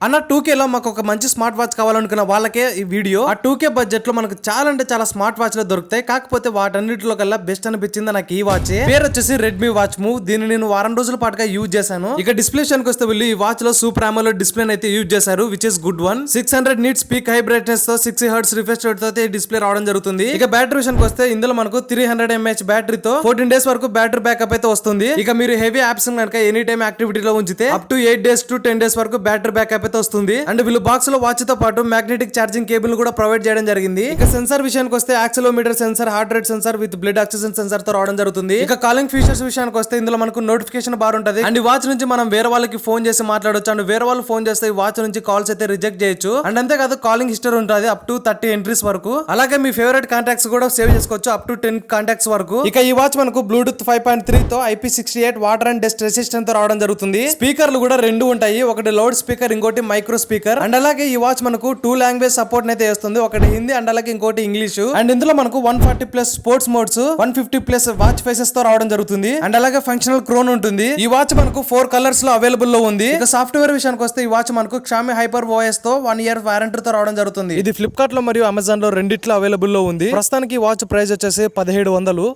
అన్న 2K లో మాకు ఒక మంచి స్మార్ట్ వాచ్ కావాలనుకున్న వాళ్ళకే ఈ వీడియో. ఆ 2K బడ్జెట్ లో మనకు చాలా అంటే చాలా స్మార్ట్ వాచ్ లో దొరుకుతాయి. కాకపోతే వాటన్నిటిలో కల్లా బెస్ట్ అనిపించింది నాకు ఈ వాచ్. పేరు వచ్చేసి రెడ్మీ వాచ్ మూవ్. దీన్ని నేను వారం రోజుల పాటుగా యూజ్ చేశాను. ఇక డిస్ప్లే విషయానికి వస్తే వీళ్ళు ఈ వాచ్ లో సూపర్ AMOLED డిస్ప్లే అయితే యూజ్ చేశారు, which is good one. 600 nits peak high brightness తో 60 హెర్ట్జ్ రిఫ్రెష్ రేట్ తో డిస్ప్లే రావడం జరుగుతుంది. ఇక బ్యాటరీ విషయానికి వస్తే ఇందులో మనకు 300 mAh బ్యాటరీతో 14 డేస్ వరకు బ్యాటరీ బ్యాకప్ అయితే వస్తుంది. ఇక మీరు హెవీ యాప్స్ కనుక ఎనీ టైమ్ యాక్టివిటీలో ఉంచితే up to 8 days to 10 days వరకు బ్యాటరీ బ్యాకప్ అయితే వస్తుంది. అండ్ వీళ్ళు బాక్స్ లో వాచ్ తో పాటు మ్యాగ్నెటిక్ ఛార్జింగ్ కేబుల్ కూడా ప్రొవైడ్ చేయడం జరిగింది. ఇక సెన్సార్ విషయానికి వస్తే accelerometer sensor, heart rate sensor with blood oxygen sensor తో రావడం జరుగుతుంది. ఇక కాలింగ్ ఫీచర్స్ విషయానికి వస్తే ఇందులో మనకు నోటిఫికేషన్ బార్ ఉంటుంది. అండ్ ఈ వాచ్ నుంచి మనం వేరే వాళ్ళకి ఫోన్ చేసి మాట్లాడొచ్చు. అండ్ వేరే వాళ్ళు ఫోన్ చేస్తే ఈ వాచ్ నుంచి కాల్స్ అయితే రిజెక్ట్ చేయొచ్చు. అండ్ అంతేకాదు కాలింగ్ హిస్టరీ ఉంటుంది అప్ టు 30 ఎంట్రీస్ వరకు. అలాగే మీ ఫేవరెట్ కాంటాక్ట్స్ కూడా సేవ్ చేసుకోవచ్చు అప్ టు 10 కాంటాక్ట్స్ వరకు. ఇక ఈ వాచ్ మనకు బ్లూటూత్ 5.3 తో IP68 water and dust resistant తో రావడం జరుగుతుంది. స్పీకర్లు కూడా రెండు ఉంటాయి, ఒకటి లౌడ్ స్పీకర్, ఇంకోటి మైక్రో స్పీకర్. అండ్ అలాగే ఈ వాచ్ మనకు 2 లాంగ్వేజ్ సపోర్ట్ అయితే చేస్తుంది, ఒకటి హిందీ అండ్ అలాగే ఇంకోటి ఇంగ్లీష్. అండ్ ఇందులో మనకు 140+ స్పోర్ట్స్ మోడ్స్, 150+ వాచ్ ఫేసెస్ తో రావడం జరుగుతుంది. అండ్ అలాగే ఫంక్షనల్ క్రోన్ ఉంటుంది. ఈ వాచ్ మనకు 4 కలర్స్ లో అవైలబుల్ లో ఉంది. ఇక సాఫ్ట్వేర్ విషయానికి వస్తే ఈ వాచ్ మనకు Xiaomi Hyper OS తో 1 year వారంటీ తో రావడం జరుగుతుంది. ఇది ఫ్లిప్కార్ట్ లో మరియు అమెజాన్ లో రెండిట్లో అవైలబుల్ లో ఉంది. ప్రస్తుతానికి ఈ వాచ్ ప్రైస్ వచ్చేసి 1700.